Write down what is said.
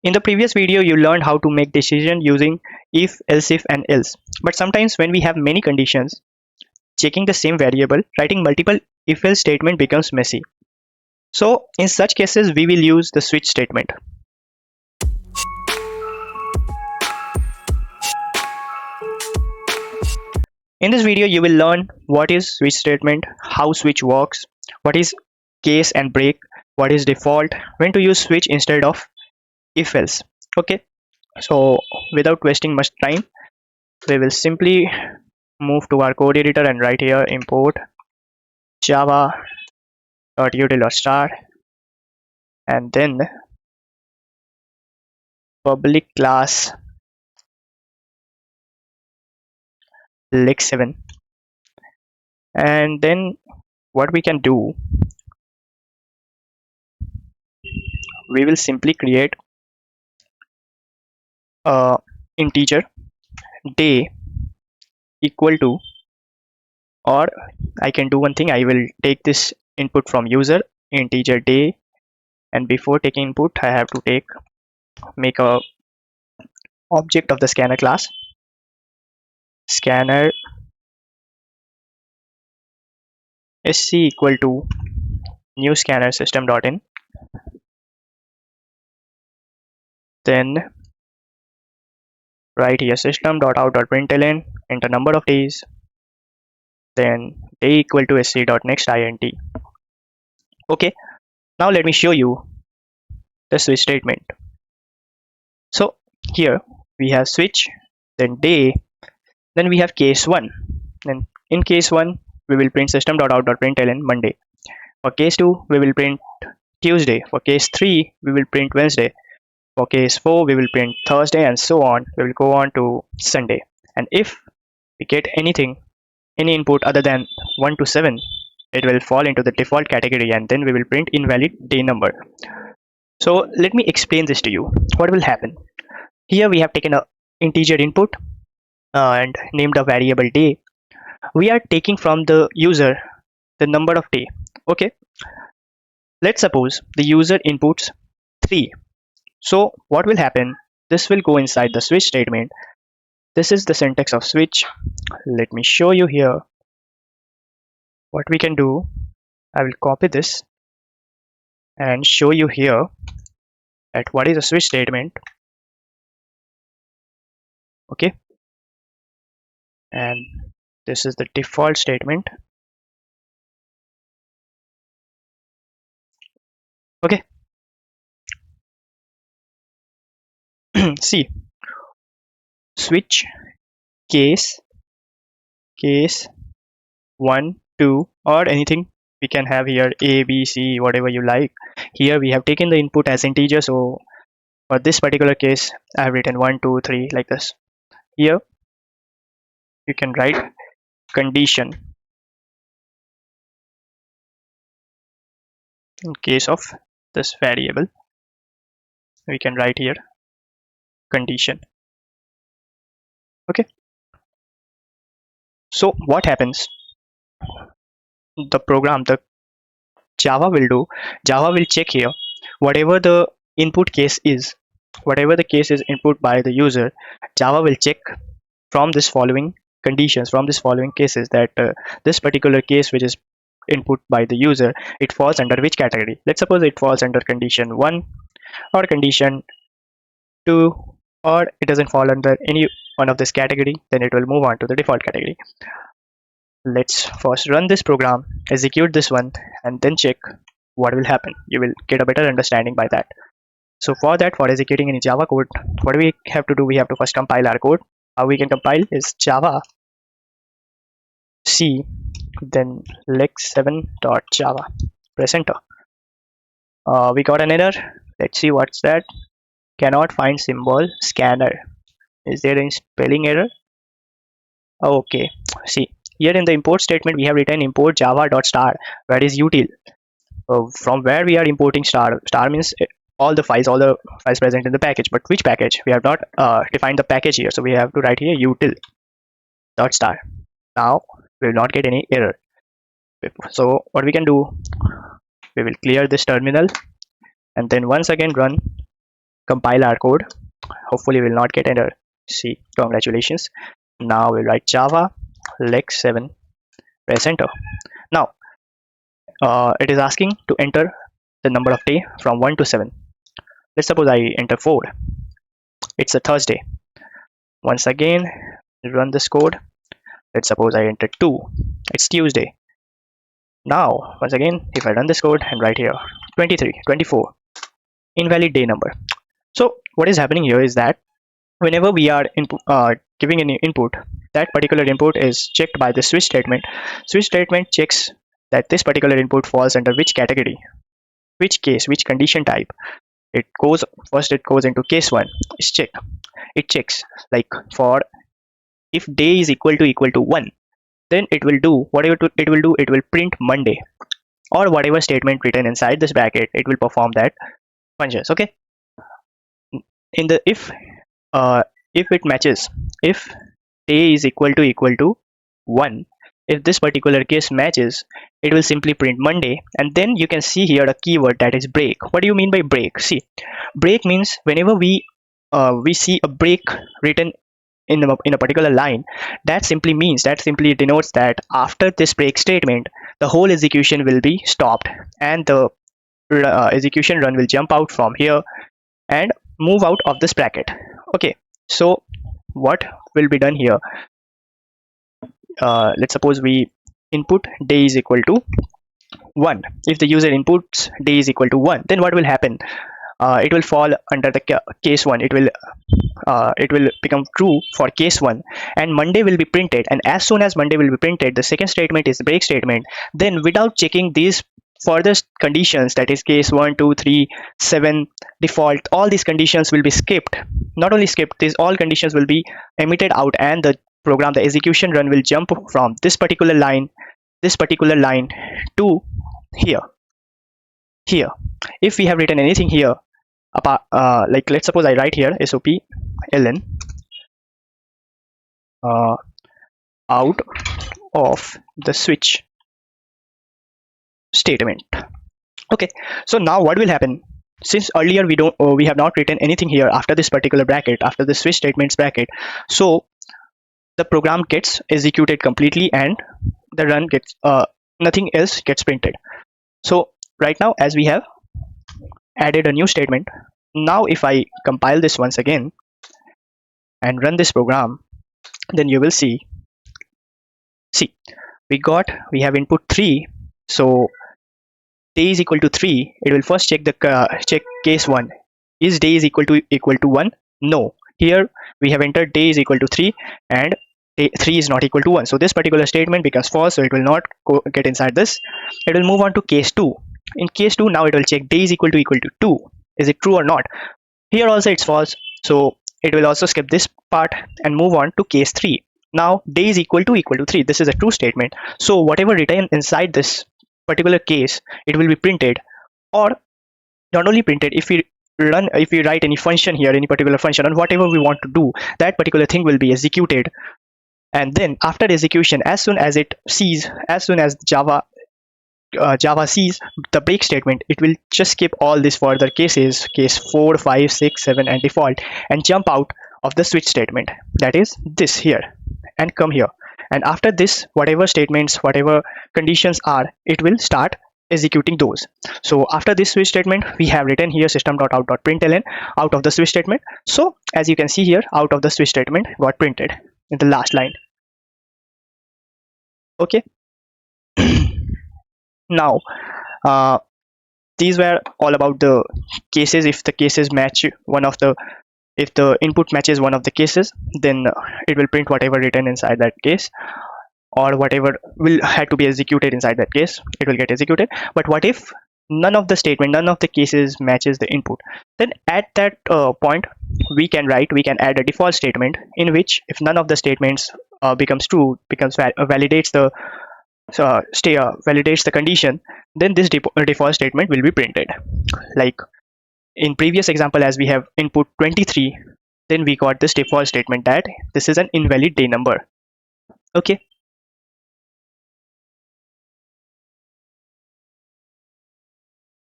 In the previous video, you learned how to make decision using if, else if, and else. But sometimes when we have many conditions, checking the same variable, writing multiple if else statement becomes messy. So in such cases, we will use the switch statement. In this video, you will learn what is switch statement, how switch works, what is case and break, what is default, when to use switch instead of if else. Okay, so without wasting much time, we will simply move to our code editor and write here import java.util.star and then public class lex7, and then what we can do, we will simply create a integer day equal to, or I can do one thing, I will take this input from user integer day, and before taking input I have to make a object of the scanner class, scanner sc equal to new scanner system.in, then write here system.out.println, enter number of days, then day equal to sc.next int. Okay, now let me show you the switch statement. So here we have switch, then day, then we have case 1, then in case 1 we will print system.out.println Monday. For case 2 we will print Tuesday. For case 3 we will print Wednesday. For case 4 we will print Thursday, and so on. We will go on to Sunday. And if we get anything, any input other than 1 to 7, it will fall into the default category, and then we will print invalid day number. So let me explain this to you. What will happen? Here we have taken a integer input and named a variable day. We are taking from the user the number of day. Okay, let's suppose the user inputs 3. So what will happen? This will go inside the switch statement. This is the syntax of switch. Let me show you here what we can do. I will copy this and show you here at what is a switch statement. Okay, and this is the default statement. Okay, see, switch case 1, 2, or anything we can have here, a, b, c, whatever you like. Here we have taken the input as integer, so for this particular case I have written 1, 2, 3 like this. Here you can write condition in case of this variable. We can write here condition. Okay, so what happens? The program, the Java will do, Java will check here whatever the input case is, whatever the case is input by the user, Java will check from this following conditions, from this following cases, that this particular case which is input by the user, it falls under which category. Let's suppose it falls under condition 1 or condition 2, or it doesn't fall under any one of this category, then it will move on to the default category. Let's first run this program, execute this one, and then check what will happen. You will get a better understanding by that. So for that, for executing any Java code, what do we have to do? We have to first compile our code. How we can compile is Java C, then lex7.java. Press enter. We got an error. Let's see what's that. Cannot find symbol scanner. Is there a spelling error? Okay, see, here in the import statement we have written import java.star, where is util. From where we are importing star. Star means all the files present in the package, but which package? We have not defined the package here, so we have to write here util.star. Now we will not get any error. So what we can do, we will clear this terminal and then once again run compile our code. Hopefully we'll not get error. See, congratulations. Now we'll write Java lex 7, press enter. Now it is asking to enter the number of day from 1 to 7. Let's suppose I enter 4. It's a Thursday. Once again, run this code. Let's suppose I enter 2. It's Tuesday. Now once again, if I run this code and write here 23, 24, invalid day number. So what is happening here is that whenever we are giving any input, that particular input is checked by the switch statement. Switch statement checks that this particular input falls under which category, which case, which condition type. It goes into case 1. It checks like for if day is equal to 1, then it will do whatever it will print Monday, or whatever statement written inside this bracket, it will perform that functions. Okay, in the if it matches, if day is equal to 1, if this particular case matches, it will simply print Monday. And then you can see here a keyword, that is break. What do you mean by break? See, break means whenever we see a break written in a particular line, that simply denotes that after this break statement, the whole execution will be stopped, and the execution run will jump out from here and move out of this bracket. Okay, so what will be done here? Let's suppose we input day is equal to 1. If the user inputs day is equal to 1, then what will happen? It will fall under the case 1. It will become true for case 1, and Monday will be printed. And as soon as Monday will be printed, the second statement is the break statement. Then without checking these further conditions, that is case 1, 2, 3, 7, default, all these conditions will be skipped. Not only skipped, these all conditions will be emitted out, and the execution run will jump from this particular line to here. If we have written anything here apart, like let's suppose I write here SOP ln out of the switch statement. Okay, so now what will happen? Since earlier we have not written anything here after this particular bracket, after the switch statements bracket, so the program gets executed completely, and the run gets nothing else gets printed. So right now, as we have added a new statement, now if I compile this once again and run this program, then you will see we have input 3. So day is equal to 3. It will first check check case 1. Is day is equal to 1? No. Here we have entered day is equal to 3, and 3 is not equal to 1. So this particular statement becomes false, so it will not get inside this. It will move on to case 2. In case 2, now it will check day is equal to 2. Is it true or not? Here also it's false, so it will also skip this part and move on to case 3. Now day is equal to 3. This is a true statement. So whatever written inside this particular case, it will be printed, or not only printed, if we write any function here, any particular function, and whatever we want to do, that particular thing will be executed. And then after execution, as soon as Java sees the break statement, it will just skip all these further cases, case 4, 5, 6, 7, and default, and jump out of the switch statement, that is this here, and come here. And after this, whatever statements, whatever conditions are, it will start executing those. So after this switch statement, we have written here system.out.println out of the switch statement. So as you can see here, out of the switch statement got printed in the last line. Okay. Now these were all about the cases. If the cases match if the input matches one of the cases, then it will print whatever written inside that case, or whatever will have to be executed inside that case, it will get executed. But what if none of the cases matches the input? Then at that point, we can add a default statement, in which if none of the statements becomes true, validates the condition, then this default statement will be printed. Like in previous example, as we have input 23, then we got this default statement that this is an invalid day number. Okay,